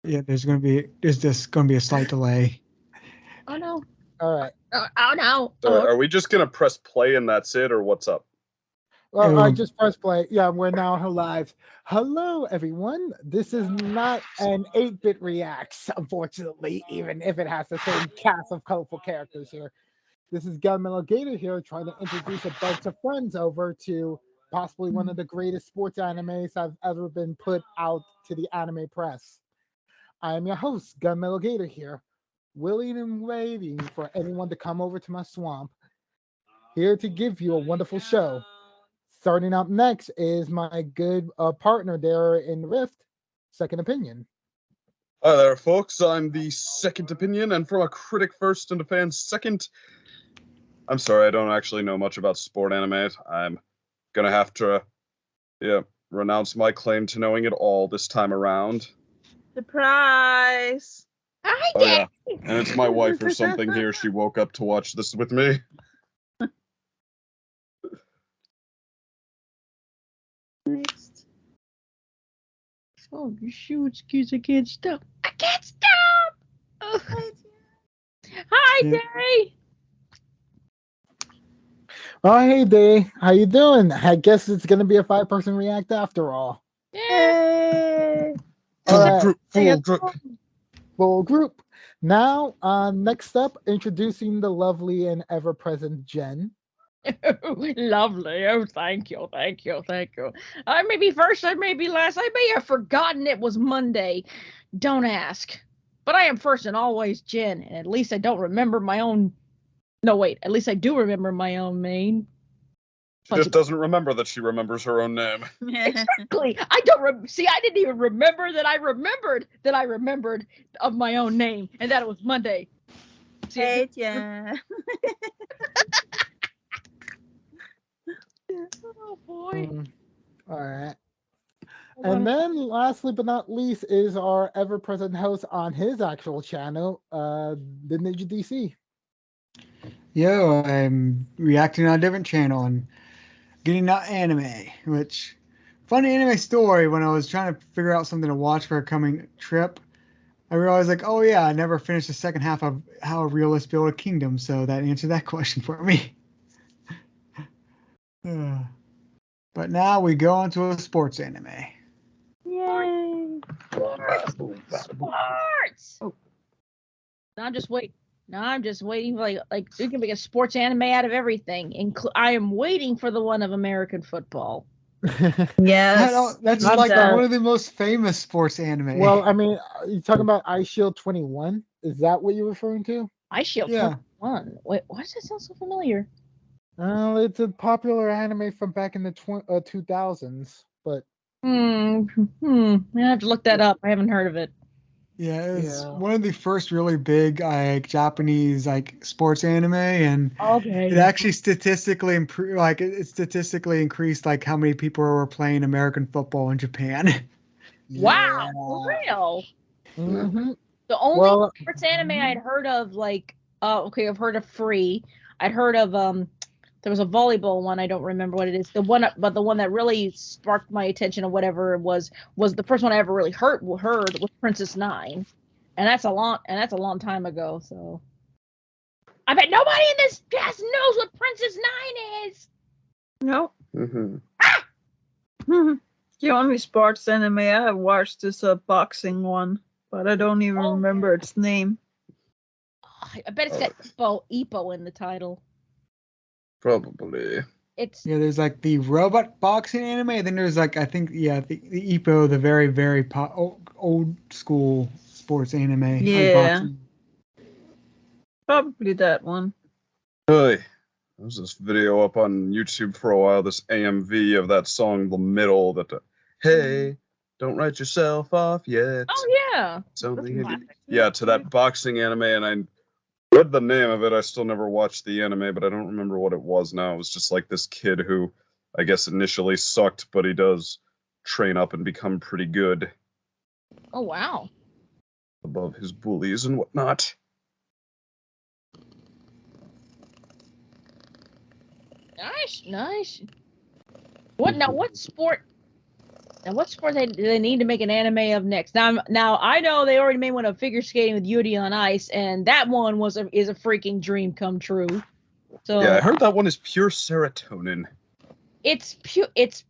Yeah, there's just gonna be a slight delay. Oh no. All right. Oh no. So Oh. are we just gonna press play and that's it, or what's up? Well, I Oh. just pressed play. Yeah, we're now live. Hello, everyone. This is not an 8-bit reacts, unfortunately, even if it has the same cast of colorful characters here. This is Gunmetal Gator here trying to introduce a bunch of friends over to possibly one of the greatest sports animes I've ever been put out to the anime press. I am your host, Gunmetal Gator here, willing and waiting for anyone to come over to my swamp, here to give you a wonderful show. Starting up next is my good partner there in Rift, Second Opinion. Hi there, folks. I'm the Second Opinion, and from a critic first and a fan second. I'm sorry, I don't actually know much about sport anime. I'm gonna have to, renounce my claim to knowing it all this time around. Surprise! Hi, Oh yeah, Dad. and it's my wife or something here. She woke up to watch this with me. Next. Oh, you shoot, excuse I can't stop. I can't stop. Oh. Hi, Yeah. Day. Oh, hey, Day. How you doing? I guess it's going to be a 5-person react after all. Yeah. Hey! All right. Full group. Full group. Now, next up, introducing the lovely and ever-present Jen. Lovely. Oh, thank you, thank you, thank you. I may be first, I may be last. I may have forgotten it was Monday. Don't ask. But I am first and always Jen, and at least I don't remember my own. No, wait. At least I do remember my own name. She just doesn't remember that she remembers her own name. Exactly. I don't see. I didn't even remember that I remembered of my own name, and that it was Monday. See, Hey, yeah. oh boy. All right. And then, lastly but not least, is our ever-present host on his actual channel, TheNinjaDC. Yo, I'm reacting on a different channel and getting out anime, which funny anime story when I was trying to figure out something to watch for a coming trip. I realized like, oh yeah, I never finished the second half of How a Realist Built a Kingdom, so that answered that question for me. But now we go into a sports anime. Yay! Sports. Oh. Now I'm just waiting. Now I'm just waiting for like we can make a sports anime out of everything. I am waiting for the one of American football. Yes. That's Not like that. one of the most famous sports anime. Well, I mean, you talking about Ice Shield 21? Is that what you're referring to? Ice Shield Yeah. 21. Wait, why does that sound so familiar? It's a popular anime from back in the 2000s, but I have to look that up. I haven't heard of it. Yeah, it's Yeah. one of the first really big like Japanese like sports anime, and Okay. it actually statistically improved. Like it statistically increased like how many people were playing American football in Japan. Wow, for real. Mm-hmm. The only Well, sports anime I'd heard of, like, okay, I've heard of Free. I'd heard of there was a volleyball one. I don't remember what it is. The one, but the one that really sparked my attention or whatever it was the first one I ever really heard was Princess Nine, and that's a long time ago. So I bet nobody in this cast knows what Princess Nine is. Nope. Mm-hmm. The only sports anime I have watched is a boxing one, but I don't even remember its name. I bet it's got Ippo in the title. Probably. It's Yeah, there's like the robot boxing anime, and then there's like I think the Ippo, the very very old school sports anime. Yeah. Boxing. Probably that one. Hey, there was this video up on YouTube for a while, this AMV of that song, The Middle, that, hey, don't write yourself off yet. oh yeah, It's only classic. yeah, to that boxing anime, and I read the name of it. I still never watched the anime, but I don't remember what it was now. It was just like this kid who, I guess, initially sucked, but he does train up and become pretty good Oh wow. above his bullies and whatnot. Nice. What now? What sport? And what sport do they need to make an anime of next? Now I know they already made one of figure skating with Yuri on Ice, and that one is a freaking dream come true. So Yeah, I heard that one is pure serotonin. it's pure. It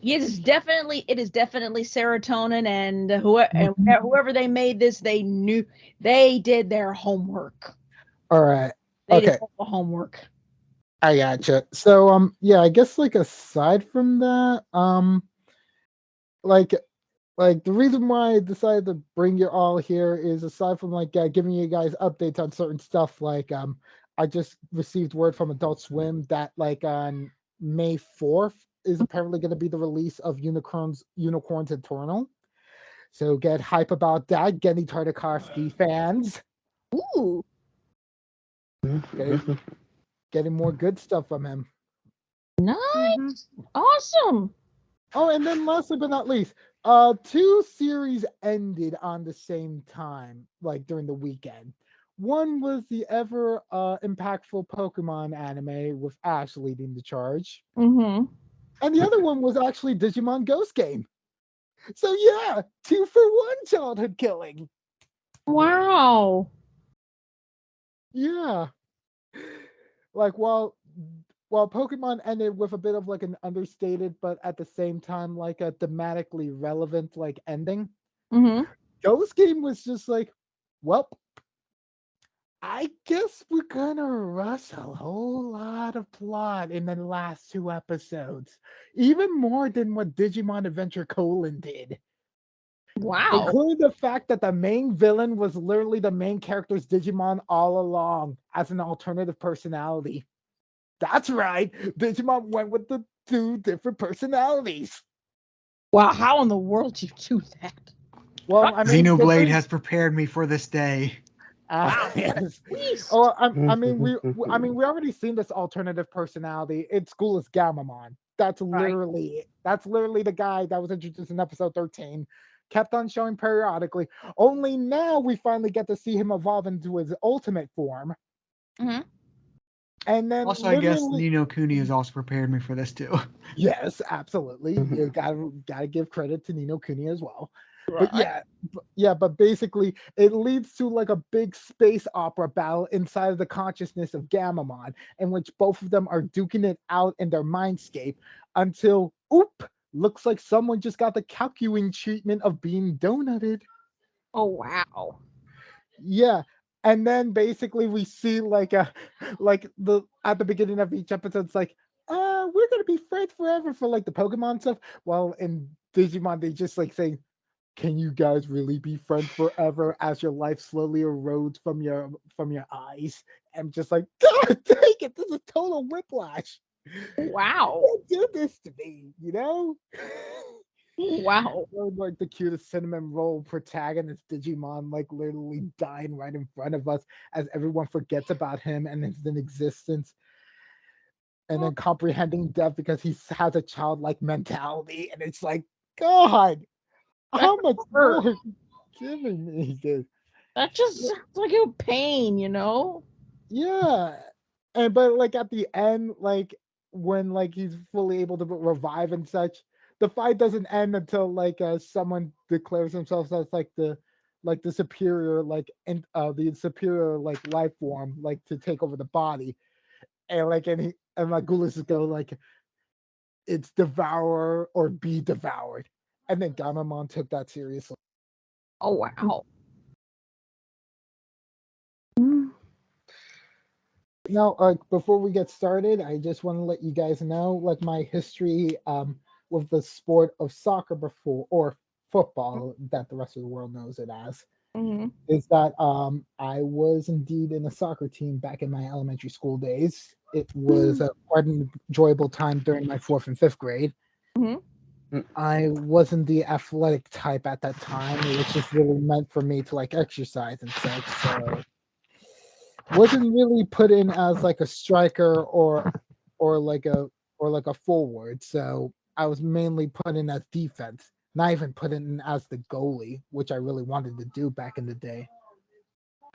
is definitely serotonin, and whoever they made this, they knew they did their homework. All right. They did Okay. all the homework. I gotcha. So yeah, I guess like aside from that, like the reason why I decided to bring you all here is aside from like giving you guys updates on certain stuff, like I just received word from Adult Swim that like on May 4th is apparently going to be the release of Unicorns Eternal. So get hype about that, Genny Tartakovsky fans. Ooh, Getting more good stuff from him. nice, awesome. Oh, and then lastly but not least, two series ended on the same time, like during the weekend. One was the ever impactful Pokemon anime with Ash leading the charge. Mm-hmm. And the other one was actually Digimon Ghost Game. So yeah, 2-for-1 childhood killing. Wow. Yeah. Like while Pokemon ended with a bit of like an understated, but at the same time like a thematically relevant like ending, Mm-hmm. Ghost Game was just like, well, I guess we're gonna rush a whole lot of plot in the last two episodes, even more than what Digimon Adventure Colon did. Wow. Including the fact that the main villain was literally the main character's Digimon all along as an alternative personality. That's right, Digimon went with the two different personalities. Wow. How in the world do you do that? Well, I mean, Xenoblade has prepared me for this day. yes. Beast. Oh, I mean, we already seen this alternative personality. Its school is Gamamon. That's literally the guy that was introduced in episode 13. Kept on showing periodically. Only now we finally get to see him evolve into his ultimate form. Mm-hmm. And then Also, I guess Ni no Kuni has also prepared me for this too. yes, absolutely. You gotta give credit to Ni no Kuni as well. Right. But but basically it leads to like a big space opera battle inside of the consciousness of Gamamon, in which both of them are duking it out in their mindscape until looks like someone just got the calculating treatment of being donutted. Oh wow. Yeah. And then basically we see like the at the beginning of each episode, it's like, we're gonna be friends forever for like the Pokemon stuff. Well, in Digimon, they just like say, can you guys really be friends forever as your life slowly erodes from your eyes? And just like, God dang it, this is total whiplash. Wow. Don't do this to me, you know? Wow. Like the cutest cinnamon roll protagonist Digimon, like literally dying right in front of us as everyone forgets about him and his existence, and then comprehending death because he has a childlike mentality, and it's like, God, how much more are you giving me this? That just sounds like a pain, you know? Yeah. And but like at the end, like when like he's fully able to revive and such, the fight doesn't end until like someone declares themselves as like the superior the superior like life form like to take over the body. And like and like Gulis is go like, it's devour or be devoured. And then Gamamon took that seriously. Oh wow. Now, before we get started, I just want to let you guys know, like, my history with the sport of soccer before, or football, that the rest of the world knows it as, Mm-hmm. is that I was indeed in a soccer team back in my elementary school days. It was quite an enjoyable time during my fourth and fifth grade. Mm-hmm. I wasn't the athletic type at that time. It was just really meant for me to like exercise and such. So wasn't really put in as like a striker or like a forward. So I was mainly put in as defense, not even put in as the goalie, which I really wanted to do back in the day.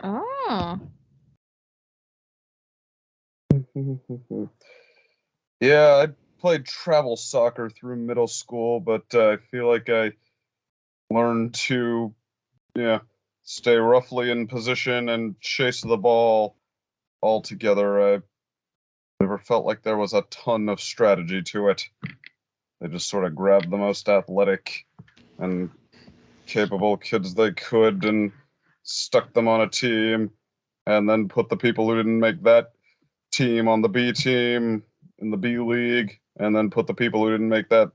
Oh. Yeah, I played travel soccer through middle school, but I feel like I learned to, stay roughly in position and chase the ball altogether. I never felt like there was a ton of strategy to it. They just sort of grabbed the most athletic and capable kids they could and stuck them on a team, and then put the people who didn't make that team on the B team in the B League, and then put the people who didn't make that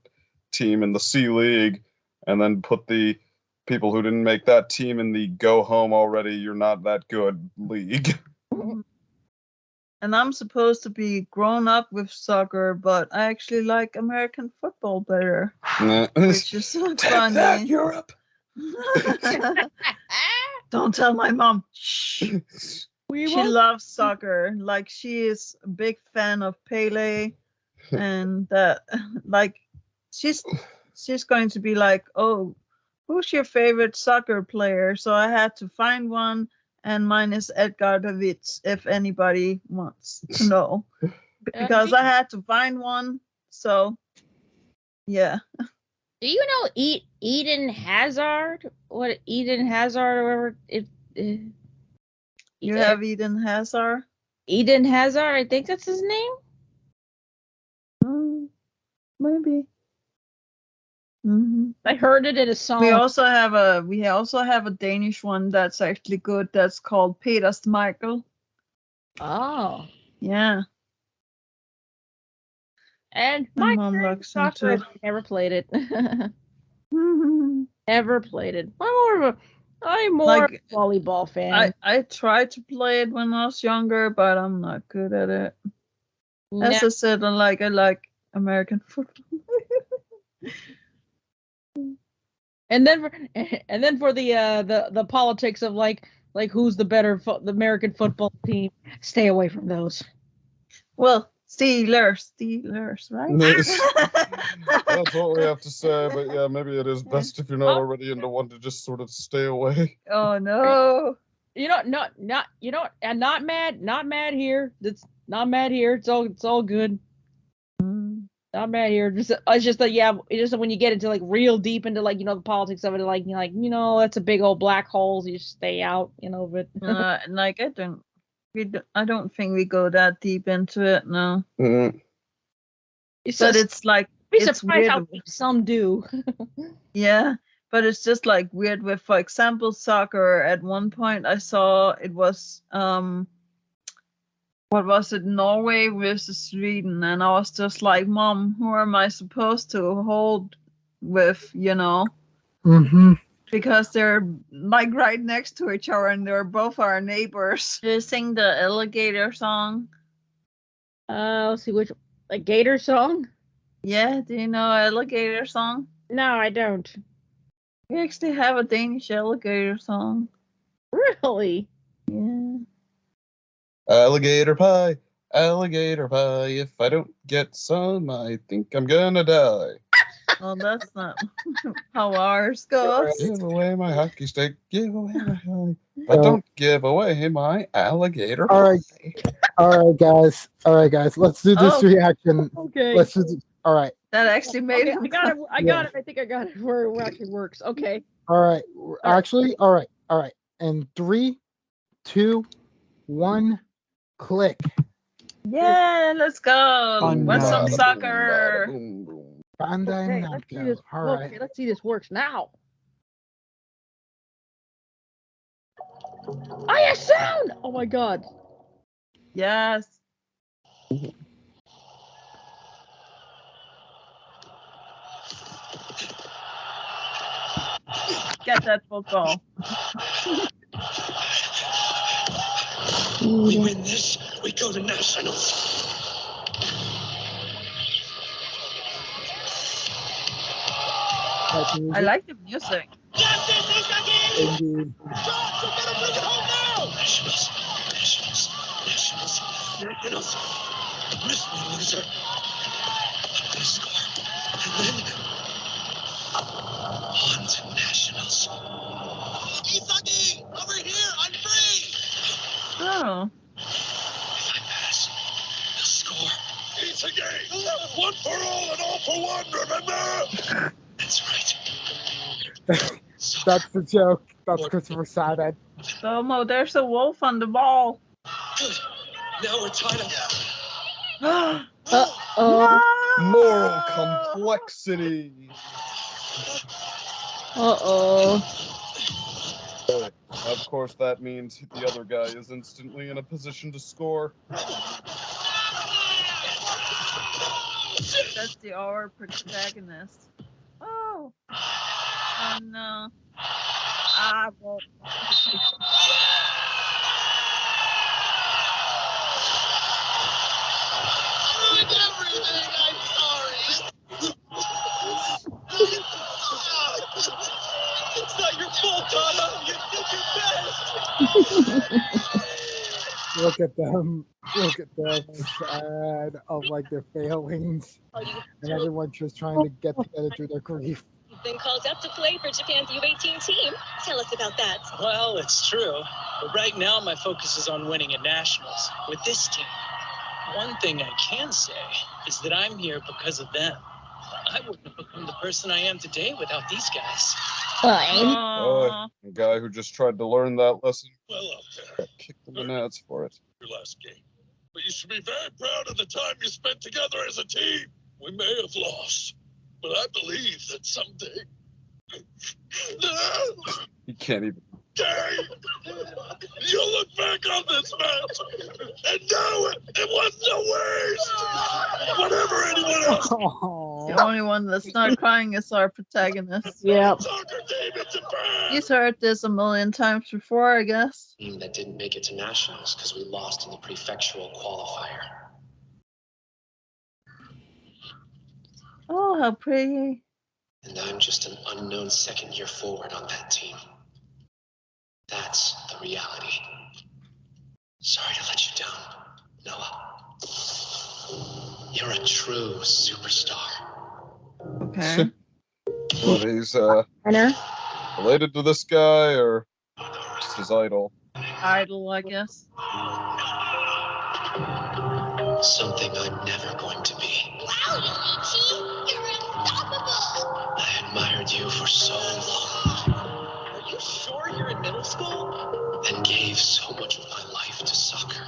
team in the C League, and then put the people who didn't make that team in the go home already, you're not that good league. And I'm supposed to be grown up with soccer, but I actually like American football better, which is so funny. That, Europe. Don't tell my mom. Shh. We She won't. loves soccer. Like, she is a big fan of Pele, and like she's going to be like, oh, who's your favorite soccer player? So I had to find one, and mine is Edgar David, if anybody wants to know, because I had to find one. So yeah. Do you know Eden Hazard? What Eden Hazard or whatever You have Eden Hazard? Eden Hazard, I think that's his name. Maybe. Mm-hmm. I heard it in a song. We also have a Danish one that's actually good. That's called Peter Schmeichel. Oh. Yeah. And My my mom likes him soccer, too. I never played it. Never played it. I'm more Like, a volleyball fan. I tried to play it when I was younger, but I'm not good at it. As No. I said, I like American football. And then for the politics of like who's the better the American football team, stay away from those. Well, Steelers, right? That's what we have to say, but yeah, maybe it is best if you're not already into one to just sort of stay away. Oh no. And not mad here. It's not mad here. It's all good. Not mad here. It's just that it's just that when you get into like real deep into like the politics of it, like that's a big old black hole. So you just stay out, but Like, I don't think we go that deep into it, no. Mm-hmm. But it's like, be it's surprised weird. how deep some do. Yeah, but it's just like weird with, for example, soccer. At one point I saw it was what was it, Norway versus Sweden, and I was just like, Mom, who am I supposed to hold with, Mm-hmm. because they're like right next to each other and they're both our neighbors. Do you sing the alligator song? Let's see which Gator song. Yeah, do you know alligator song? No, I don't. We actually have a Danish alligator song. Really? Yeah. Alligator pie, if I don't get some, I think I'm gonna die. Well, that's not how ours goes. Give away my hockey stick, give away my high, but don't give away my alligator All pie. right, guys. Let's do this reaction. Okay. Let's do. All right. That actually made him. I got it. I got it. I think I got it. Where it actually works. Okay. All right. Actually, all right. And 3, 2, 1, click. Yeah, let's go. Want some soccer? Bandai Namco. All right. Okay, let's see this works now. I have sound. Oh my god. Yes. Get that football. We win this, we go to nationals. I like the music. Indeed. Nationals. Miss me, loser. I'm gonna score. And then on to nationals. Isagi! Over here! I'm free! Oh. If I pass, they'll score. Isagi! One for for one, remember? That's right. That's the joke. That's Christopher Sabat. Domo, there's a wolf on the ball. Good. Now we're tied up. Uh-oh. Moral complexity. Uh-oh. Of course, that means the other guy is instantly in a position to score. That's our protagonist. Oh. Oh no. Ah, well. Ruined everything. I'm sorry. It's not your fault, Tana. You did your best. Look at them. Look at them. Sad of like their failings. And everyone's just trying to get together through their grief. You've been called up to play for Japan's U18 team. Tell us about that. Well, it's true. But right now, my focus is on winning at Nationals with this team. One thing I can say is that I'm here because of them. I wouldn't have become the person I am today without these guys. Aw. The guy who just tried to learn that lesson Well up there. got kicked in the nuts for it. Your last game. But you should be very proud of the time you spent together as a team. We may have lost, but I believe that someday. He can't even. You'll look back on this match and know it wasn't a waste. Whatever anyone else. Oh, The only one that's not crying is our protagonist. Yep. Soccer team in Japan. He's heard this a million times before, I guess. Team that didn't make it to Nationals because we lost in the prefectural qualifier. Oh, how pretty. And I'm just an unknown second-year forward on that team. That's the reality. Sorry to let you down, Noah. You're a true superstar. Okay. What, he's Runner. related to this guy or just his idol? Idol, I guess. Something I'm never going to be. Wow, Yuichi! You're unstoppable! I admired you for so long. Are you sure you're in middle school? And gave so much of my life to soccer.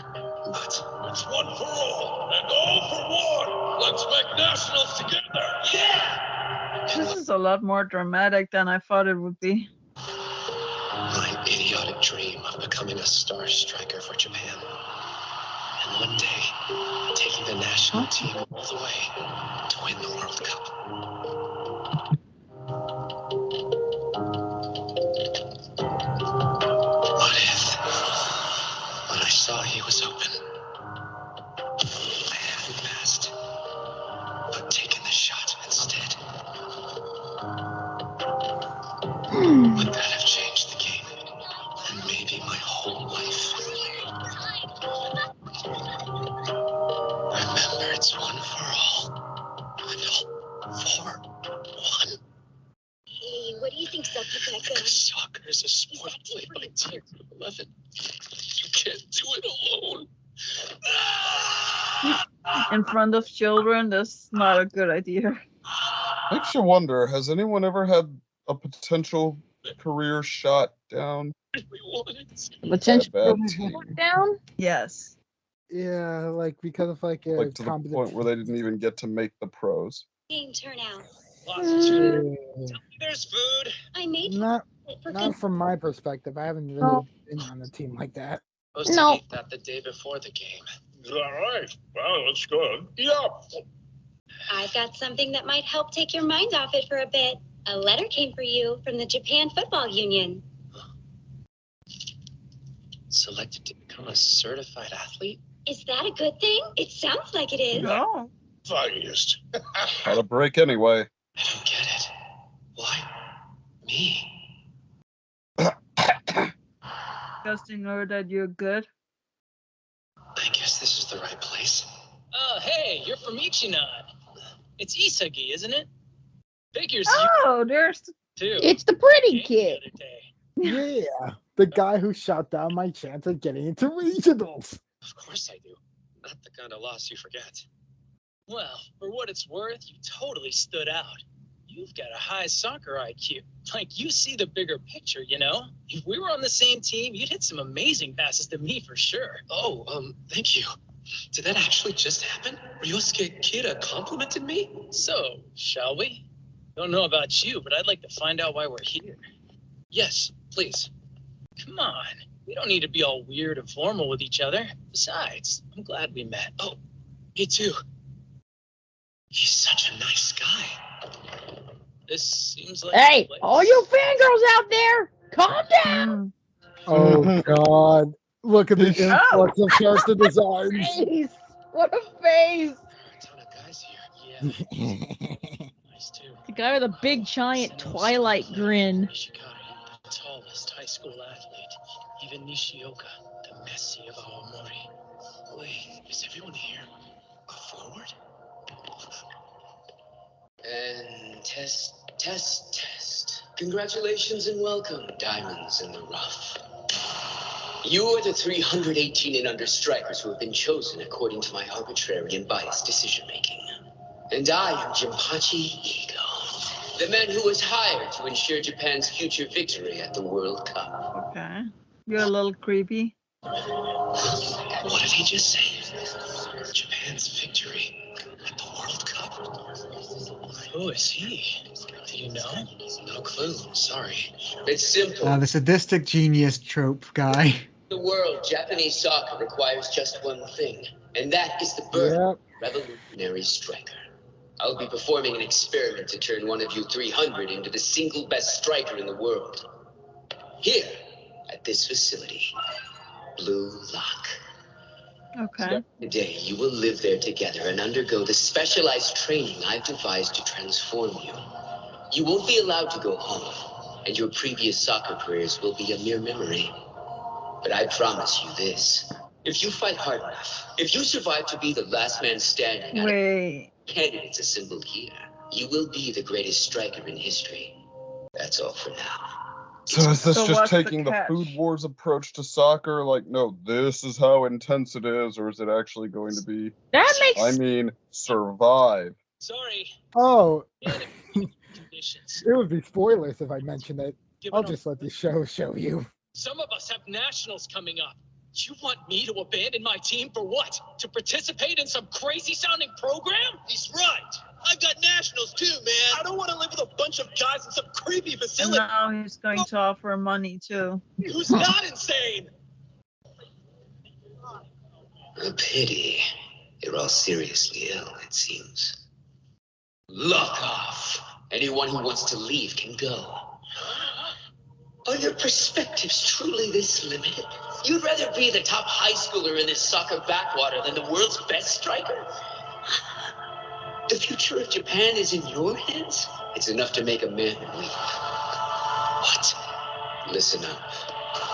But It's one for all and all for one. Let's make nationals together. Yeah. This is a lot more dramatic than I thought it would be. my idiotic dream of becoming a star striker for Japan. And one day, taking the national team all the way to win the World Cup. What if, when I saw he was open, I hadn't passed, but taken the shot instead? Would that have changed the game? And maybe my whole life? Remember, it's one for all, and all for one. Hey, what do you think, Subprotector? Because soccer is a sport played by teams of 11. You can't do it alone. In front of children, that's not a good idea. Makes you wonder, has anyone ever had a potential career shot down? Potential Bad team. down. Yes. yeah, like because of like a Like to the point where they didn't even get to make the pros. Game turnout. There's food. I made Not it for not from my perspective. I haven't really Oh. been on a team like that. Supposed No. to eat that the day before the game. All right. Well, that's good. Yeah. I've got something that might help take your mind off it for a bit. A letter came for you from the Japan Football Union. Selected to become a certified athlete? Is that a good thing? It sounds like it is. No. Funniest. How to break anyway. I don't get it. Why me? Just to know that you're good. I guess this is the right place. Oh, hey, you're from Ichinan. It's Isagi, isn't it? Figures Oh, there's. you too. It's the pretty Game the kid. other day. Yeah, the guy who shot down my chance of getting into regionals. Of course I do. Not the kind of loss you forget. Well, for what it's worth, you totally stood out. You've got a high soccer IQ. Like, you see the bigger picture, you know? If we were on the same team, you'd hit some amazing passes to me for sure. Oh, thank you. Did that actually just happen? Ryosuke Kira complimented me? So, shall we? Don't know about you, but I'd like to find out why we're here. Yes, please. Come on. We don't need to be all weird and formal with each other. Besides, I'm glad we met. Oh, me too. He's such a nice guy. This seems like Hey, a place. all you fangirls out there, calm down. Oh God! Look at the influx of character designs. Face. What a face. A ton of guys here. Yeah, nice too. The guy with a big giant Twilight grin. Nishikari, the tallest high school athlete. Even Nishioka, the Messi of Aomori. Wait, is everyone here a forward? And test. Congratulations and welcome, diamonds in the rough. You are the 318 and under strikers who have been chosen according to my arbitrary and biased decision-making. And I am Jinpachi Ito, the man who was hired to ensure Japan's future victory at the World Cup. Okay. You're a little creepy. What did he just say? Japan's victory at the World Cup? Who is he? Do you know? No clue, sorry. It's simple. The sadistic genius trope guy. In the world, Japanese soccer requires just one thing, and that is the birth of a revolutionary striker. I'll be performing an experiment to turn one of you 300 into the single best striker in the world. Here, at this facility, Blue Lock. Okay. Today, you will live there together and undergo the specialized training I've devised to transform you. You won't be allowed to go home, and your previous soccer careers will be a mere memory. But I promise you this. If you fight hard enough, if you survive to be the last man standing, Wait. candidates assembled here, you will be the greatest striker in history. That's all for now. So is this So just what's the taking the Food catch? Wars approach to soccer? Like, no, this is how intense it is, or is it actually going to be, That makes I mean, survive? Sorry. Oh, Conditions. it would be spoilers if I mentioned it. Given I'll all- just let the show you. Some of us have nationals coming up. You want me to abandon my team for what? To participate in some crazy sounding program? He's right. I've got nationals too, man. I don't want to live with a bunch of guys in some creepy And facility now he's going to offer money too. who's not insane. A pity. You're all seriously ill, it seems. Lock off. Anyone who wants to leave can go. Are your perspectives truly this limited? You'd rather be the top high schooler in this soccer backwater than the world's best striker? The future of Japan is in your hands? It's enough to make a man weep. What? Listen up.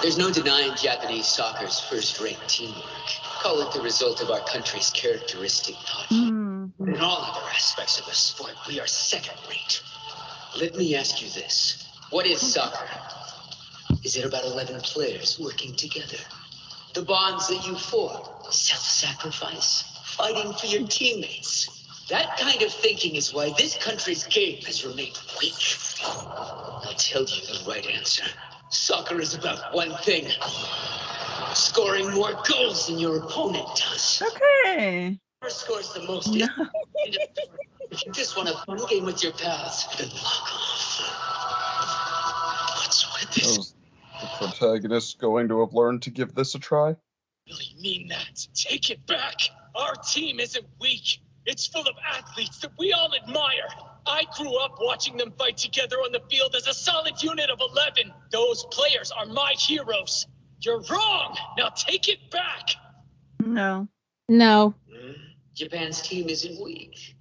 There's no denying Japanese soccer's first-rate teamwork. Call it the result of our country's characteristic touch. But in all other aspects of the sport, we are second-rate. Let me ask you this. What is soccer? Is it about 11 players working together? The bonds that you form, self-sacrifice, fighting for your teammates. That kind of thinking is why this country's game has remained weak. I'll tell you the right answer. Soccer is about one thing. Scoring more goals than your opponent does. Okay. Whoever scores the most No. is... If you just want a fun game with your pals, then lock off. What's with this? Is the protagonist going to have learned to give this a try? Really mean that. Take it back. Our team isn't weak. It's full of athletes that we all admire. I grew up watching them fight together on the field as a solid unit of 11. Those players are my heroes. You're wrong. Now take it back. No. no. Japan's team isn't weak.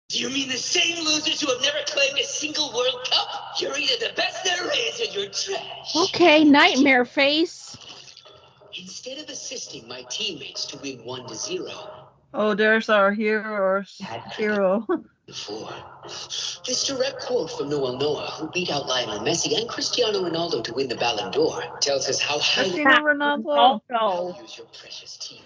Do you mean the same losers who have never claimed a single World Cup? You're either the best there is or you're trash. Okay, nightmare face. Instead of assisting my teammates to win 1-0, Oh, there's our hero. Four. This direct quote from Noel Noah, who beat out Lionel Messi and Cristiano Ronaldo to win the Ballon d'Or, tells us how highly Cristiano Ronaldo. Oh, you use your precious team.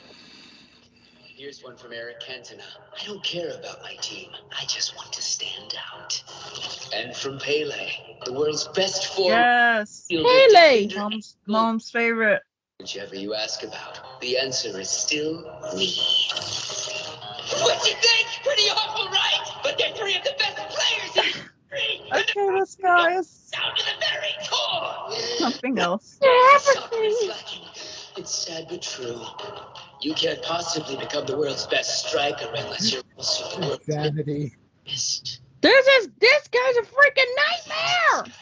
Here's one from Eric Cantona. I don't care about my team. I just want to stand out. And from Pele, the world's best forward. Yes. Pele! Mom's favorite. Whichever you ask about, the answer is still me. What you think? Pretty awful, right? But they're three of the best players in history. Okay, this guy is Down to the very core. something else. Soccer is lacking. It's sad but true. You can't possibly become the world's best striker unless you're also the world's Insanity. best. This guy's a freaking nightmare!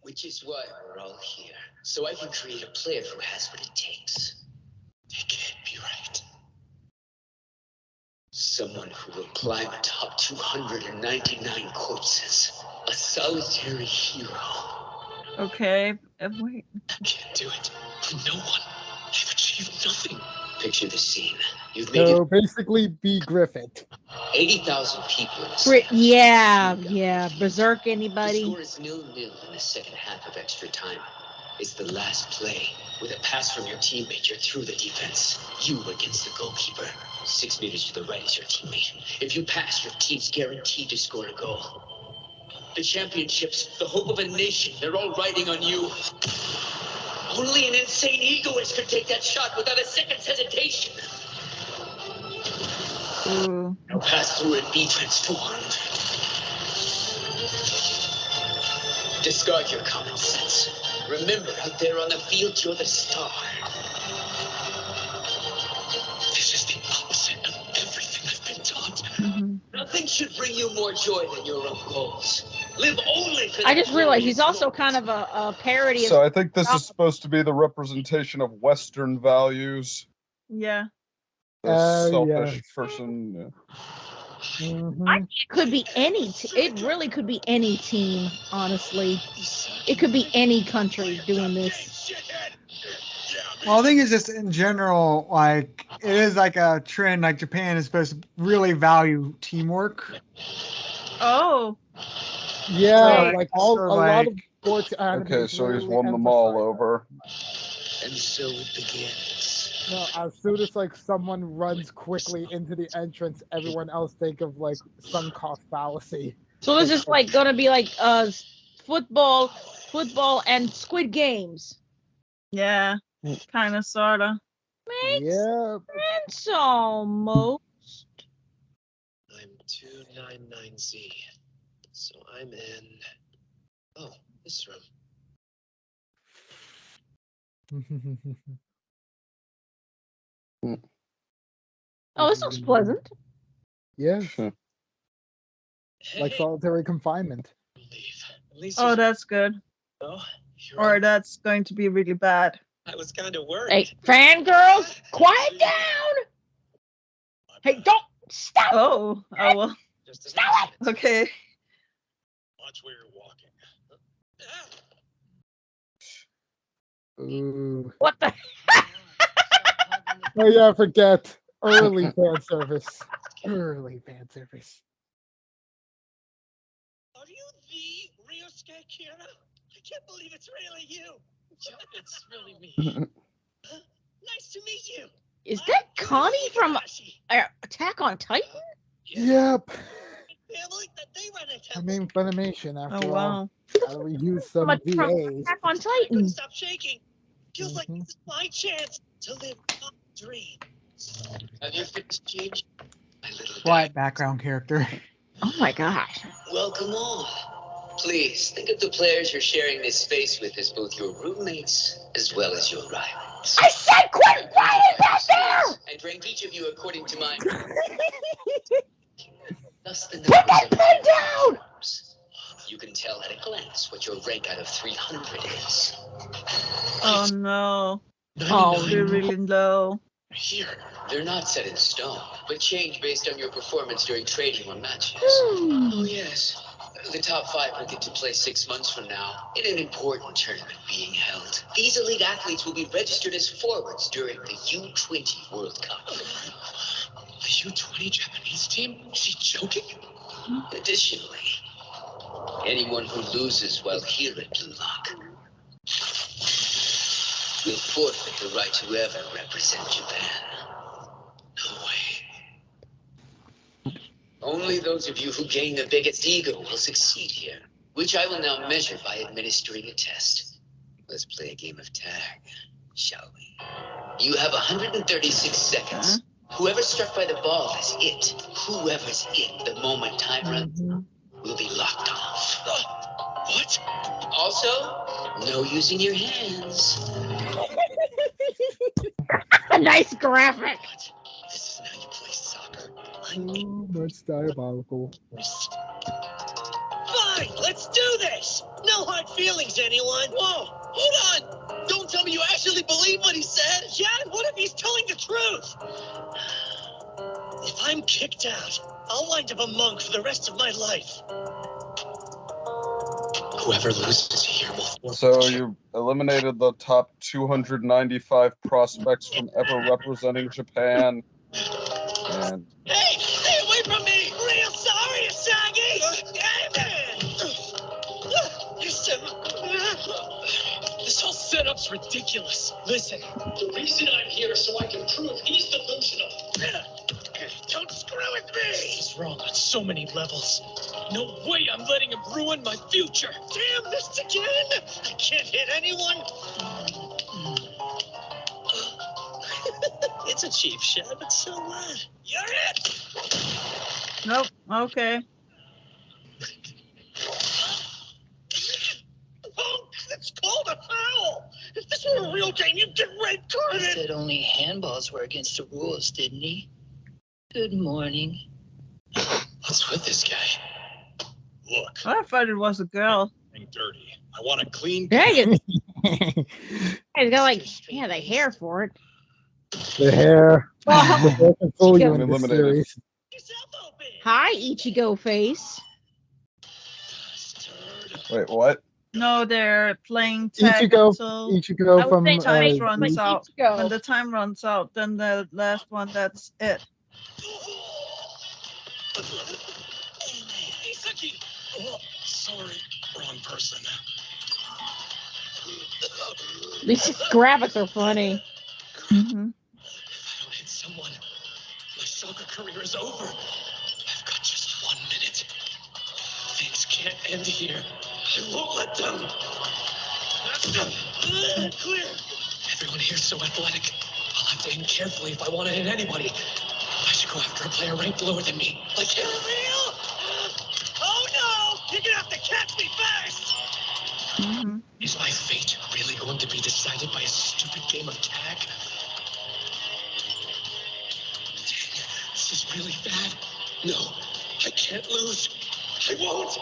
Which is why we're all here. So I can create a player who has what it takes. It can't be right. Someone who will climb atop 299 corpses. A solitary hero. Okay. Wait. I can't do it. For no one. I've achieved nothing. Picture the scene. You've made So basically, be Griffith. 80,000 people in the stands. Yeah. Berserk, The anybody? score is 0-0 in the second half of extra time. It's the last play. With a pass from your teammate, you're through the defense. You against the goalkeeper. 6 meters to the right is your teammate. If you pass, your team's guaranteed to score a goal. The championships, the hope of a nation, they're all riding on you. Only an insane egoist could take that shot without a second's hesitation. Ooh. Now pass through and be transformed. Discard your common sense. Remember, out there on the field, you're the star. This is the opposite of everything I've been taught. Mm-hmm. Nothing should bring you more joy than your own goals. Live only for I that just realized he's glorious also moment. kind of a parody of So I think this is supposed to be the representation of Western values. Yeah. The selfish Yes. person. Yeah. Mhm. it could be any it really could be any team, honestly. It could be any country doing this. Well, I think it's just in general, like it is like a trend. Like Japan is supposed to really value teamwork. Oh. Yeah, So, like so, a lot of like, sports animes Okay, so he's really won them all emphasize over. And so it begins. No, as soon as like someone runs quickly into the entrance, everyone else think of like sunk cost fallacy. So this is like gonna be like football and Squid Games. Yeah. Kind of, sorta. Yeah. It's almost. I'm 299Z. So I'm in. Oh, this room. Oh, this looks pleasant. Yes, Sure. like solitary confinement. At least Oh, that's good. you're Or right. that's going to be really bad. I was kind of worried. Hey, fangirls, quiet down. Hey, don't stop. Oh. Oh well. Just an Stop it! accident. Okay. Watch where you're walking. Ooh. What the? Oh yeah, forget early fan service. Early fan service. Are you the Ryosuke Kira? I can't believe it's really you. It's really me. Nice to meet you. Is that Connie from Attack on Titan? Yep. Family that they run a I temple. mean, Funimation after Oh all. wow. Gotta reuse some From VAs. Attack on I couldn't Titan. stop shaking. Feels like Mhm. this is my chance to live my dream. Have you finished, James? My little quiet background character. Oh my gosh. Welcome all. Please think of the players you're sharing this space with as both your roommates as well as your rivals. I said quit quiet back there! And rank each of you according to my. Thus the Put that numbers pen down! You can tell at a glance what your rank out of 300 is. Oh no. Oh, They're really low. Here, they're not set in stone, but change based on your performance during training or matches. Oh yes, the top 5 will get to play 6 months from now in an important tournament being held. These elite athletes will be registered as forwards during the U20 World Cup. The U20 Japanese team? Is he joking? Additionally, anyone who loses while here at Blue Lock will forfeit the right to ever represent Japan. No way. Only those of you who gain the biggest ego will succeed here, which I will now measure by administering a test. Let's play a game of tag, shall we? You have 136 seconds. Whoever's struck by the ball is it. Whoever's it the moment time runs will be locked off. What? Also, no using your hands. A nice graphic. What? This is how you play soccer. Ooh, that's diabolical. Fine, let's do this. No hard feelings, anyone. Whoa, hold on. Don't tell me you actually believe what he said. Yeah, what if he's telling the truth? If I'm kicked out, I'll wind up a monk for the rest of my life. Whoever loses here will. So you eliminated the top 295 prospects from ever representing Japan. And Hey, stay away from me! Real sorry, Asagi! Hey, man! This whole setup's ridiculous. Listen, the reason I'm here is so I can prove he's delusional. Don't screw with me! This is wrong on so many levels. No way I'm letting him ruin my future. Damn this again! I can't hit anyone. It's a cheap shot, but so what? You're it! Nope. Okay. Oh, that's called a foul! If this were a real game, you'd get red He carded! said only handballs were against the rules, didn't he? Good morning. What's with this guy? Look, I thought it was a girl. I'm dirty. I want a clean. Dang it. He's got like, yeah, the hair for it. The hair. Well, The hair can fool you I'm in this eliminated. series. Yourself open! hi, Ichigo face. wait, what? No, they're playing tag Ichigo, until Ichigo I would from say time like runs out. Ichigo. When the time runs out, then the last one, that's it. Isaki! Oh, sorry, wrong person. At least his graphics are funny. Mm-hmm. If I don't hit someone, my soccer career is over. I've got just 1 minute. Things can't end here. I won't let them. Clear! Everyone here's so athletic. I'll have to aim carefully if I want to hit anybody. I should go after a player ranked lower than me, like him. For real? Oh no! You're gonna have to catch me first! Mm-hmm. Is my fate really going to be decided by a stupid game of tag? Dang, this is really bad. No, I can't lose. I won't.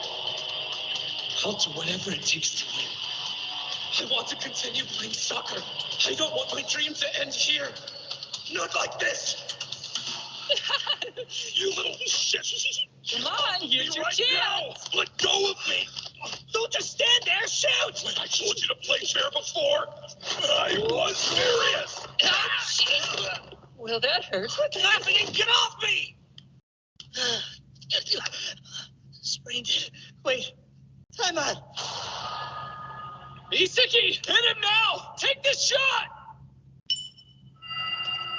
I'll do whatever it takes to win. I want to continue playing soccer. I don't want my dream to end here. Not like this. You little shit! Come on, here's your right chance! now! Let go of me! Don't just stand there, shoot! When I told you to play fair before, I was serious! Well, that hurts. Quit laughing and get off me! Sprained it. Wait, time out. Isaki, hit him now! Take this shot!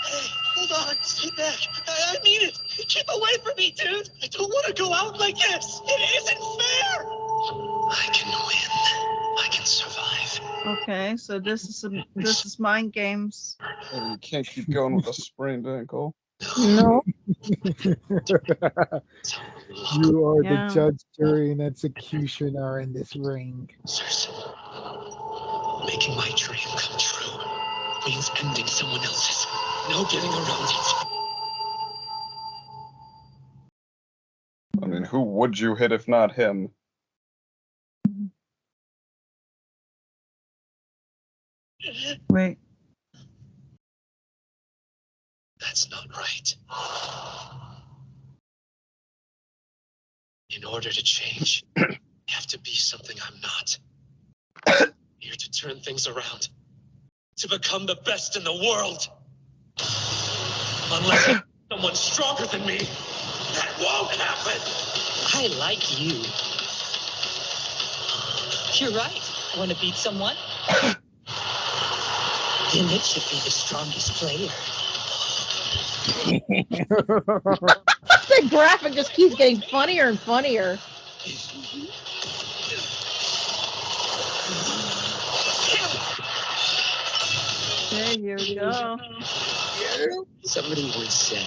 Hey, hold on, stay back. I mean it. Keep away from me, dude. I don't want to go out like this. It isn't fair. I can win. I can survive. Okay, so this is mind games. And you can't keep going with a sprained ankle. No. You are Yeah. the judge, jury, and executioner in this ring. Making my dream come true means ending someone else's. No getting around it. I mean, who would you hit if not him? Wait. That's not right. In order to change, I have to be something I'm not. Here to turn things around. To become the best in the world. Unless I'm someone stronger than me, that won't happen! I like you. You're right. Want to beat someone? Then it should be the strongest player. The graphic just keeps getting funnier and funnier. There you go. Somebody once said,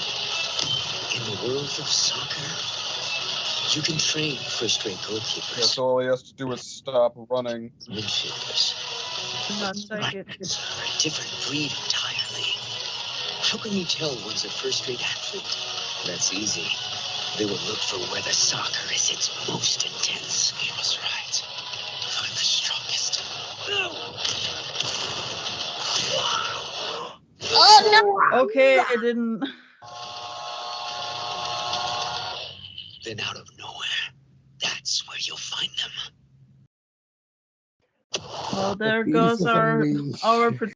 in the world of soccer, you can train first-rate goalkeepers, Yes, all he has to do is stop running. windshielders. Do not take it. Lions are a different breed entirely. How can you tell one's a first-rate athlete? That's easy. They will look for where the soccer is its most intense. He was right. I'm the strongest. Oh no! Okay, it didn't. Then out of nowhere, that's where you'll find them. Well, there Beast goes is our unleashed. protagonist.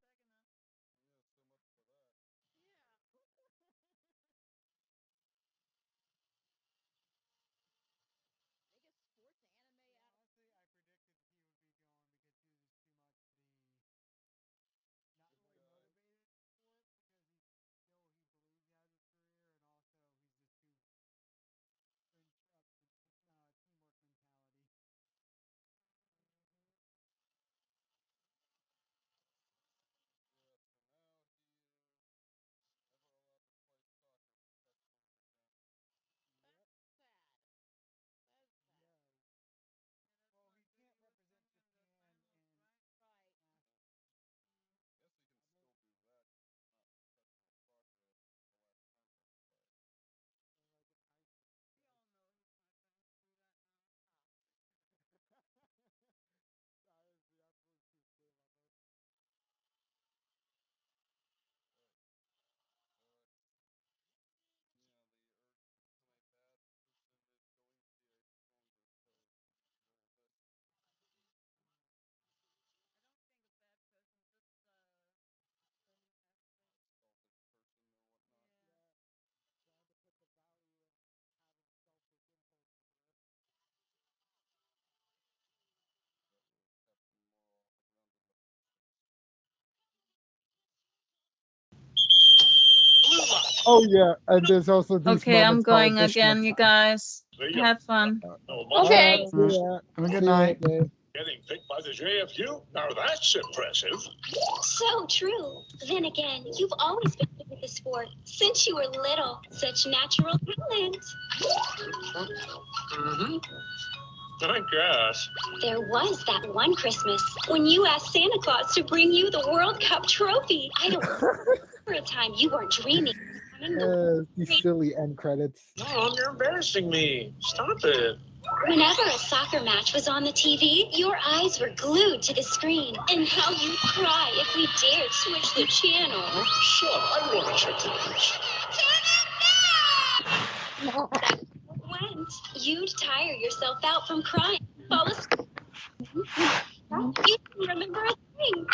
Oh yeah, and there's also these Okay, I'm moments called going additional again, you time. guys. Have fun. Okay. See ya. Have a good See ya, night. Dave. Getting picked by the JFU? Now that's impressive. So true. Then again, you've always been good at the sport since you were little. Such natural talent. Mm-hmm. I guess. There was that one Christmas when you asked Santa Claus to bring you the World Cup trophy. I don't remember a time you weren't dreaming of winning the These silly end credits. Mom, you're embarrassing me. Stop it. Whenever a soccer match was on the TV, your eyes were glued to the screen. And how you'd cry if we dared switch the channel. Shut up. I want to check the news. Went, you'd tire yourself out from crying. Fall asleep. You didn't remember a thing.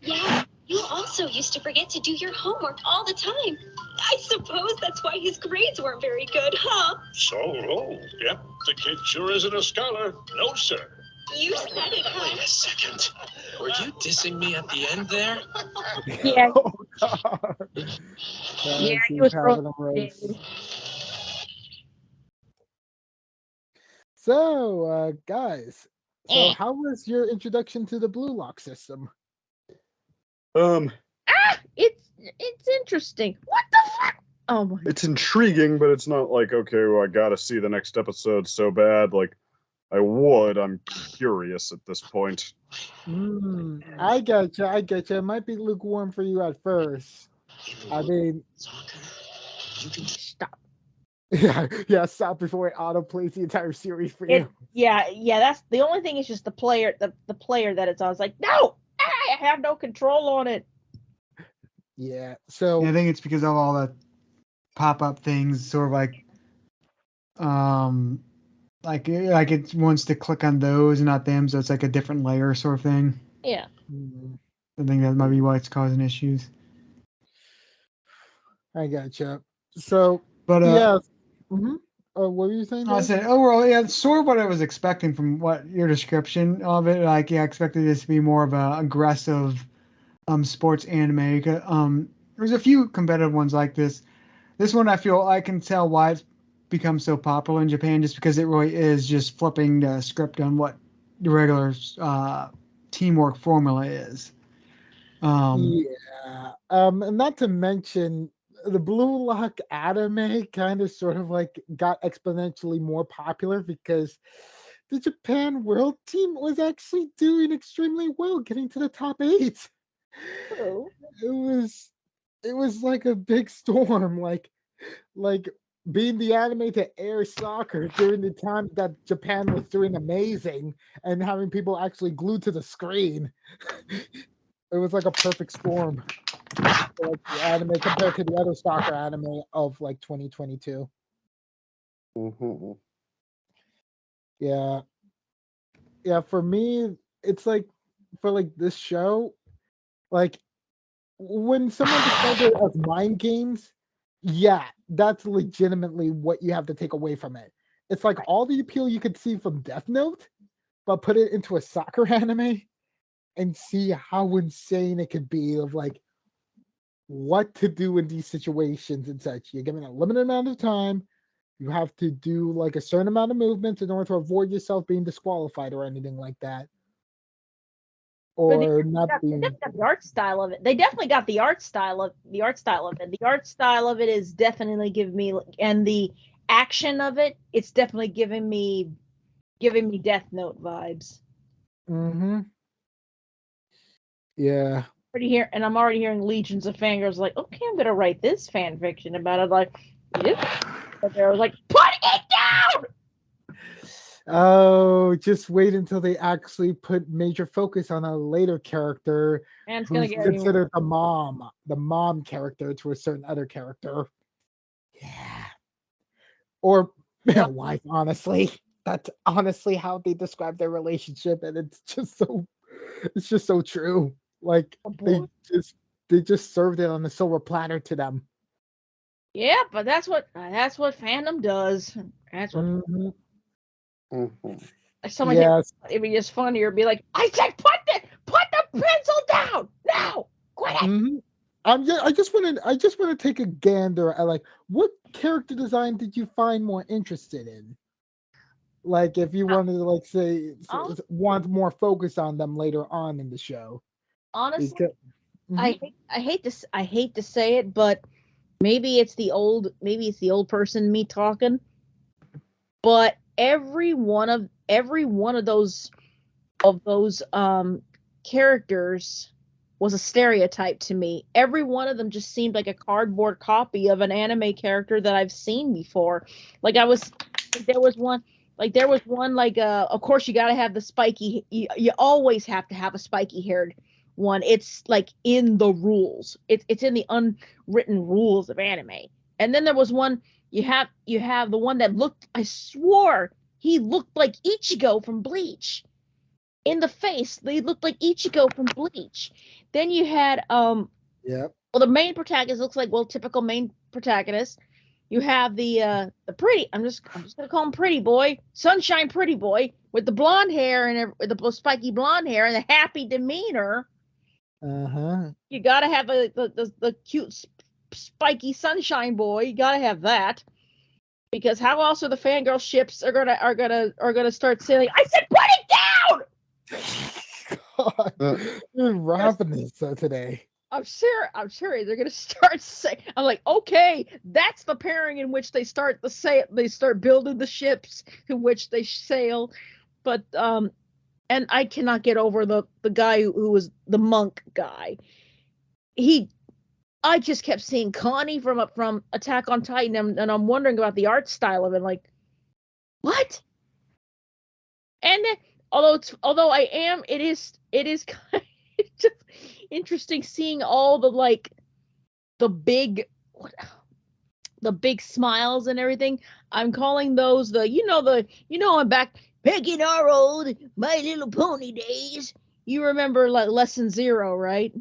Yeah, you also used to forget to do your homework all the time. I suppose that's why his grades weren't very good, huh? So, yep, the kid sure isn't a scholar. No, sir. You said it, huh? Wait a second. Were you dissing me at the end there? Yeah, Oh god. yeah, he He's was having a throwing. roast. So, guys, so how was your introduction to the Blue Lock system? It's interesting. What the fuck? Oh my! It's intriguing, but it's not like, okay, well, I gotta see the next episode so bad. Like, I would. I'm curious at this point. I getcha. I getcha. It might be lukewarm for you at first. I mean, Soccer? You can Stop. yeah. Stop before it auto plays the entire series for you. Yeah. That's the only thing. Is just the player, the player that it's on. It's like no, I have no control on it. Yeah. So Yeah, I think it's because of all the pop-up things, sort of like it wants to click on those and not them, so it's like a different layer sort of thing. Yeah. I think that might be why it's causing issues. I gotcha. So But yeah. What were you saying? I Dave? said overall, yeah, it's sort of what I was expecting from what your description of it. Like, yeah, I expected this to be more of a aggressive sports anime. There's a few competitive ones like this. This one I feel I can tell why it's become so popular in Japan, just because it really is just flipping the script on what the regular teamwork formula is. Yeah. And not to mention the Blue Lock anime kind of sort of like got exponentially more popular because the Japan World team was actually doing extremely well, getting to the top 8. True. It was like a big storm, like being the anime to air soccer during the time that Japan was doing amazing and having people actually glued to the screen. It was like a perfect storm for like the anime compared to the other soccer anime of like 2022. Mm-hmm. Yeah. Yeah, for me, it's like for like this show, like when someone describes it as mind games, yeah, that's legitimately what you have to take away from it. It's like all the appeal you could see from Death Note, but put it into a soccer anime and see how insane it could be of like what to do in these situations and such. You're given a limited amount of time. You have to do like a certain amount of movements in order to avoid yourself being disqualified or anything like that. But they Or not definitely being got the art style of it. They definitely got the art style of it. The art style of it is definitely giving me, and the action of it, it's definitely giving me Death Note vibes. mm-hmm. Yeah. And I'm already hearing legions of fangirls like, okay, I'm gonna write this fan fiction about it. Like, yep. But I was like, putting it down. Oh, just wait until they actually put major focus on a later character And it's gonna who's get considered the mom character to a certain other character. Yeah. Or wife, honestly. That's honestly how they describe their relationship, and it's just so true. Like they just served it on a silver platter to them. yeah, but that's what fandom does. That's what Mhm. Mm-hmm. someone here. Yes. It'd be just funnier. Be like, I said, put the pencil down now. Quit it. Mhm. I just want to take a gander at like what character design did you find more interested in? Like if you wanted to like say Hon- want more focus on them later on in the show. Honestly, Because Mhm. I hate to say it, but maybe it's the old person in me talking. But every one of those characters was a stereotype to me. Every one of them just seemed like a cardboard copy of an anime character that I've seen before. Like I was there was one like of course you got to have the spiky you always have to have a spiky haired one. It's like in the rules. It's in the unwritten rules of anime. And then there was one you have the one that looked, I swore he looked like Ichigo from Bleach in the face. They looked like Ichigo from Bleach. Then you had Yep. well, the main protagonist looks like, well, typical main protagonist. You have the pretty, I'm just gonna call him pretty boy, sunshine pretty boy with the blonde hair and with the spiky blonde hair and the happy demeanor. Uh-huh. You gotta have the cute spiky sunshine boy. You gotta have that. Because how else are the fangirl ships are gonna start sailing? I said put it down. God, you're ravenous today. I'm sure they're gonna start saying. I'm like, okay, that's the pairing in which they start building the ships in which they sail. But and I cannot get over the guy who was the monk guy. He I just kept seeing Connie from Attack on Titan, and I'm wondering about the art style of it. Like, what? And although I am, it is kind of just interesting seeing all the like the big the big smiles and everything. I'm calling those I'm back in our old My Little Pony days. You remember like lesson 0, right?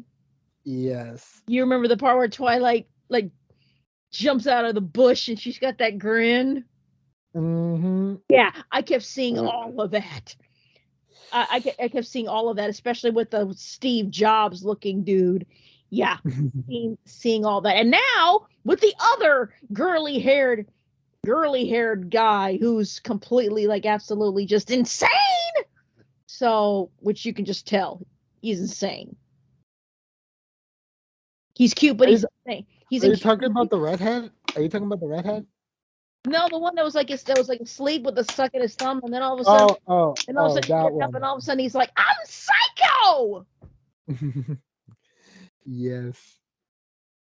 Yes. You remember the part where Twilight like jumps out of the bush and she's got that grin? Mm-hmm. Yeah, I kept seeing all of that. I kept seeing all of that, especially with the Steve Jobs looking dude. Yeah, seeing all that, and now with the other girly-haired guy who's completely like absolutely just insane. So, which you can just tell he's insane. He's cute, but he's insane. Are you talking about the redhead? Are you talking about the redhead? No, the one that was like asleep with a suck in his thumb, and then all of a sudden, that up, and all of a sudden he's like, "I'm psycho." Yes.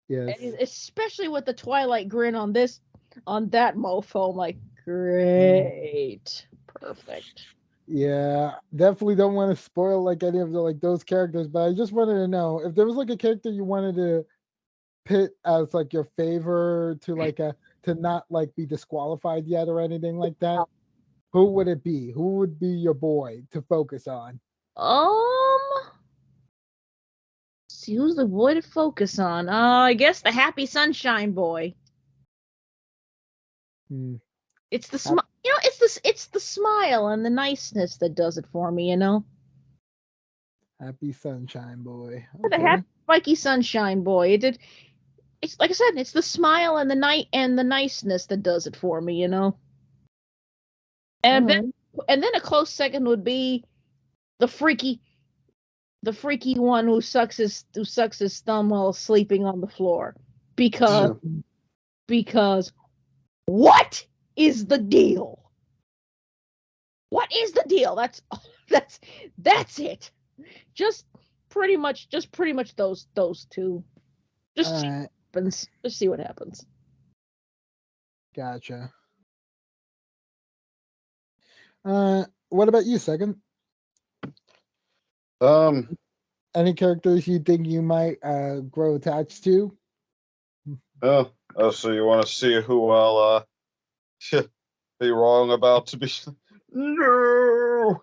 Yes. And especially with the Twilight grin on that mofo, I'm like, great, perfect. Yeah, definitely don't want to spoil like any of the like those characters, but I just wanted to know if there was like a character you wanted to pit as like your favor to like to not like be disqualified yet or anything like that. Who would it be? Who would be your boy to focus on? See who's the boy to focus on? I guess the Happy Sunshine Boy. It's the smile, it's the smile and the niceness that does it for me, Happy Sunshine Boy. The happy spiky sunshine boy. It's like I said, it's the smile and the niceness that does it for me, And then a close second would be the freaky one who sucks his thumb while sleeping on the floor. Because what is the deal? What is the deal? That's it. Just pretty much those two. Just see what happens. Gotcha. What about you, second? Any characters you think you might grow attached to? Oh, so you want to see who I'll be wrong about to be? No.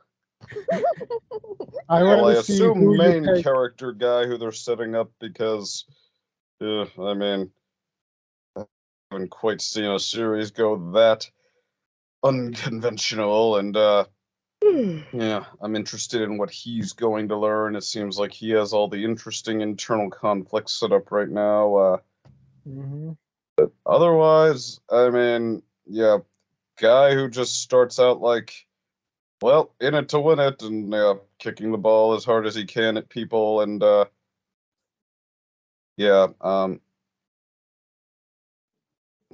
I assume main character guy who they're setting up because, I mean, I haven't quite seen a series go that unconventional, and yeah, I'm interested in what he's going to learn. It seems like he has all the interesting internal conflicts set up right now. But otherwise, I mean, yeah, guy who just starts out like, well, in it to win it, and kicking the ball as hard as he can at people, and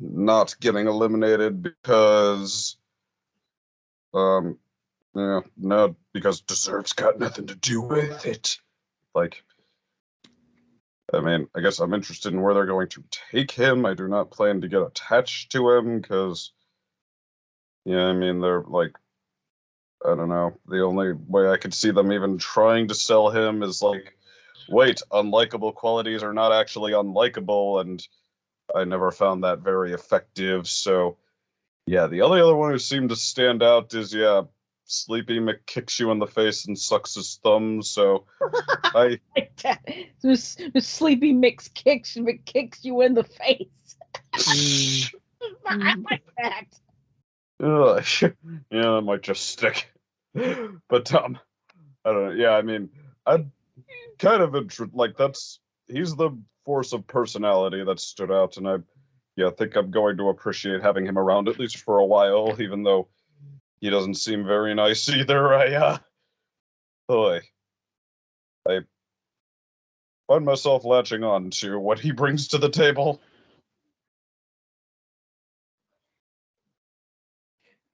not getting eliminated because, no, because desert's got nothing to do with it. Like, I mean, I guess I'm interested in where they're going to take him. I do not plan to get attached to him because, yeah, I mean, they're like, I don't know. The only way I could see them even trying to sell him is like, wait, unlikable qualities are not actually unlikable, and I never found that very effective. So, yeah, the only other one who seemed to stand out is, Sleepy kicks you in the face and sucks his thumb. So, Sleepy kicks you in the face. I like that. Yeah, that might just stick. But I don't know. Yeah, I mean, I'd kind of he's the force of personality that stood out, and I think I'm going to appreciate having him around at least for a while, even though he doesn't seem very nice either. I find myself latching on to what he brings to the table.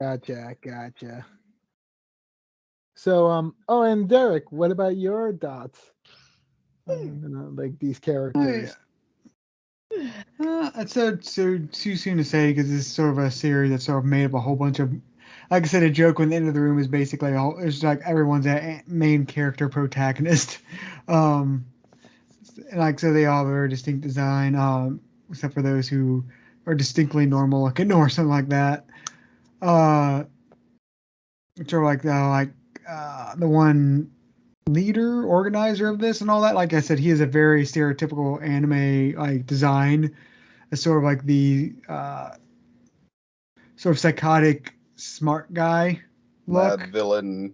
Gotcha. So, and Derek, what about your thoughts? Like these characters. It's so too soon to say because this is sort of a series that's sort of made up a whole bunch of, like I said, a joke when the end of the room is basically it's like everyone's a main character protagonist, and like so they all have a very distinct design, except for those who are distinctly normal looking or something like that. Which are like the one leader organizer of this and all that. Like I said, he is a very stereotypical anime like design. It's sort of like the sort of psychotic smart guy look. Mad villain.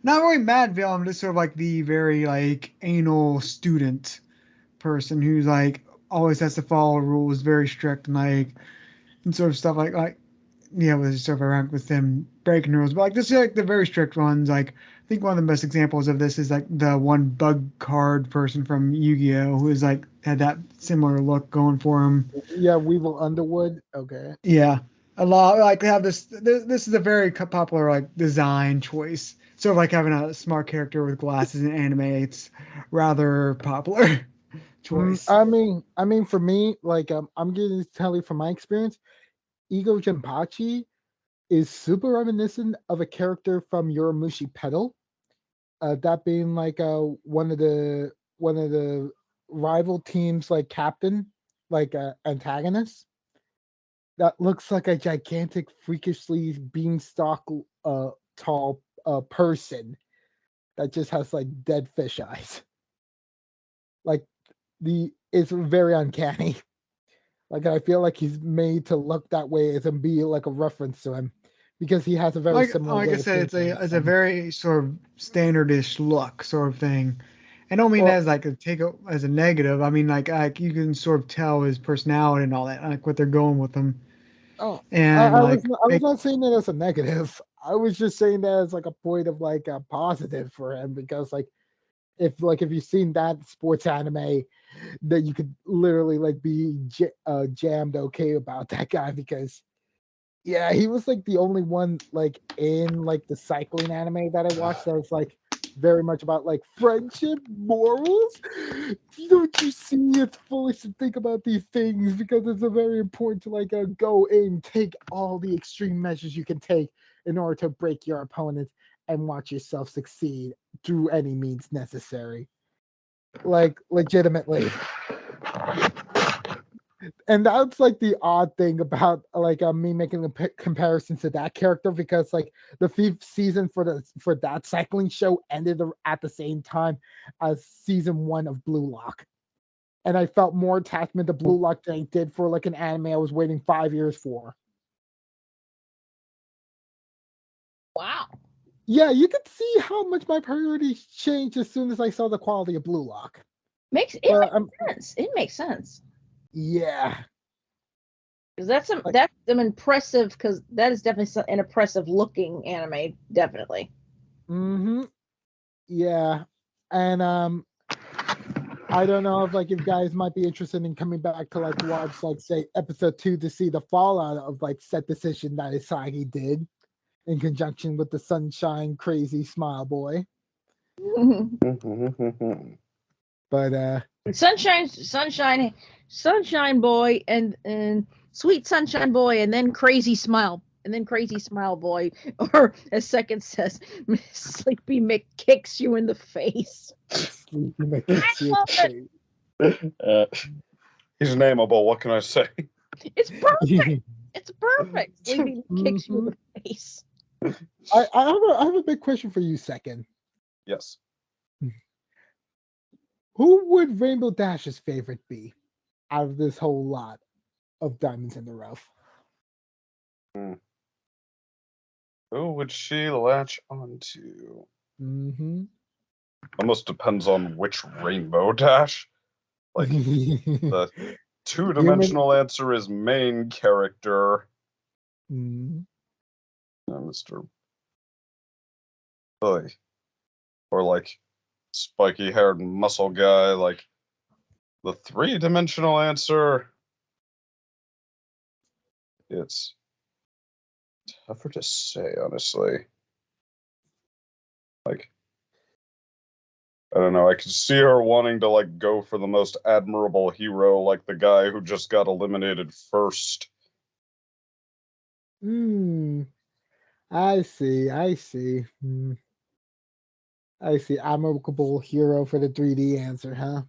Not really mad villain, but just sort of like the very like anal student person who's like always has to follow rules, very strict, and sort of stuff like there's sort of around with them breaking rules. But like this is like the very strict ones. Like I think one of the best examples of this is like the one bug card person from Yu-Gi-Oh! Who is like had that similar look going for him. Yeah, Weevil Underwood. Okay. Yeah, a lot like they have this. This is a very popular like design choice. Sort of like having a smart character with glasses in anime. It's rather popular choice. I mean, for me, like, I'm going to tell you from my experience, Ego Jinpachi is super reminiscent of a character from Yoramushi Pedal. That being like one of the rival teams, like captain, like antagonist. That looks like a gigantic, freakishly beanstalk, tall person that just has like dead fish eyes. Like it's very uncanny. Like I feel like he's made to look that way as and be like a reference to him, because he has a very similar Like way I of said, thinking. it's a very sort of standardish look sort of thing. I don't mean Well, that as like a as a negative. I mean like you can sort of tell his personality and all that, like what they're going with him, oh, and like I was not saying that as a negative. I was just saying that as like a point of like a positive for him, because if you've seen that sports anime, that you could literally like be jammed okay about that guy, because yeah, he was like the only one like in like the cycling anime that I watched that was like very much about like friendship, morals. Don't you see? It's foolish to think about these things, because it's a very important to like go in, take all the extreme measures you can take in order to break your opponent and watch yourself succeed through any means necessary. Like legitimately. And that's like the odd thing about like me making a comparison to that character, because like the fifth season for that cycling show ended at the same time as season 1 of Blue Lock, and I felt more attachment to Blue Lock than I did for like an anime I was waiting 5 years for. Wow. Yeah, you could see how much my priorities changed as soon as I saw the quality of Blue Lock. Makes sense. It makes sense. Yeah, Because that's like, some impressive. Because that is definitely an impressive looking anime. Definitely. yeah, and I don't know if like if guys might be interested in coming back to like watch like say episode 2 to see the fallout of like set decision that Isagi did in conjunction with the Sunshine Crazy Smile Boy. But Sunshine Boy, and Sweet Sunshine Boy, and then Crazy Smile, Boy, or as Second says, Sleepy Mick kicks you in the face. Sleepy McKicks you in He's nameable. What can I say? It's perfect. the It's perfect. Sleepy Mick kicks you in the face. I have a big question for you, Second. Yes. Who would Rainbow Dash's favorite be out of this whole lot of Diamonds in the Rough? Who would she latch onto? Mm-hmm. Almost depends on which Rainbow Dash. Like the two-dimensional answer is main character. Mr. Billy. Or like spiky-haired muscle guy. Like the three-dimensional answer. It's tougher to say, honestly. Like, I don't know. I could see her wanting to like go for the most admirable hero, like the guy who just got eliminated first. I see. I see. I see. Admirable hero for the 3D answer, huh?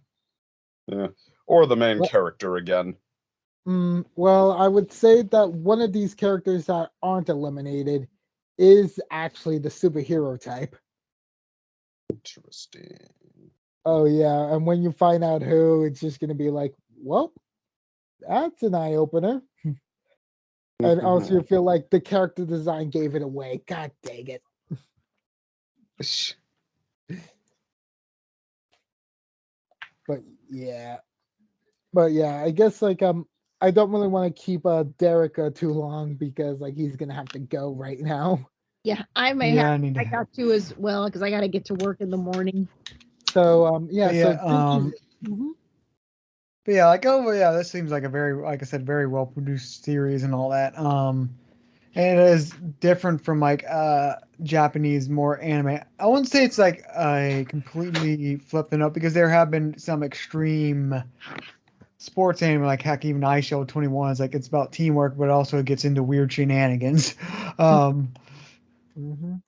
Yeah. Or the main Well, character again. well, I would say that one of these characters that aren't eliminated is actually the superhero type. Interesting. Oh yeah, and when you find out who, it's just gonna be like, well, that's an eye opener. And also, you feel like the character design gave it away. God dang it! But yeah, I guess like I don't really want to keep Derek too long because like he's gonna have to go right now. Yeah, I may Yeah, have. I need I to. got to as well because I got to get to work in the morning. So yeah, But so yeah, thank you. Mhm. but yeah, like oh yeah, this seems like a very, like I said, very well produced series and all that. And it is different from like Japanese more anime. I wouldn't say it's like a completely flipping up because there have been some extreme sports anime, like heck, even I Show 21 is like it's about teamwork, but also it gets into weird shenanigans. Um, Mhm.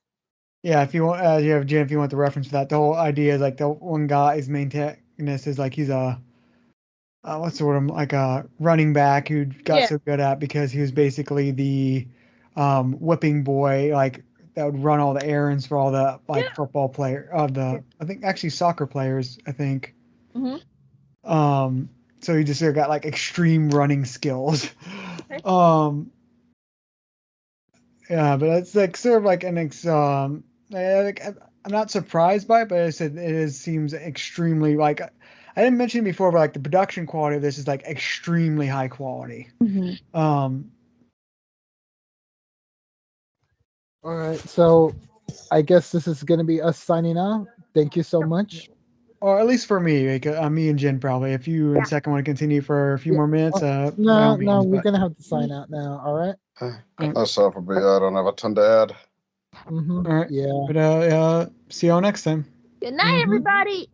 yeah, if you want, you have Jen, if you want the reference for that, the whole idea is like the one guy's main antagonist is like he's a what's the word? Like a running back who got Yeah. so good at because he was basically the whipping boy, like that would run all the errands for all the like Yeah. football player of the I think actually soccer players. I think. Hmm. Um, so he just got like extreme running skills. Okay. Yeah, but it's like sort of like like, I'm not surprised by it, but I said it is seems extremely like I didn't mention it before, but like the production quality of this is like extremely high quality. Hmm. Um, All right, so I guess this is gonna be us signing out. Thank you so much. or at least for me, like, me and Jen probably. If you and Second want to continue for a few Yeah. more minutes, by all No, means. we're But gonna have to sign out now. All right. That's all for me. I don't have a ton to add. Mm-hmm. all right, Yeah. but see y'all next time. Good night, everybody.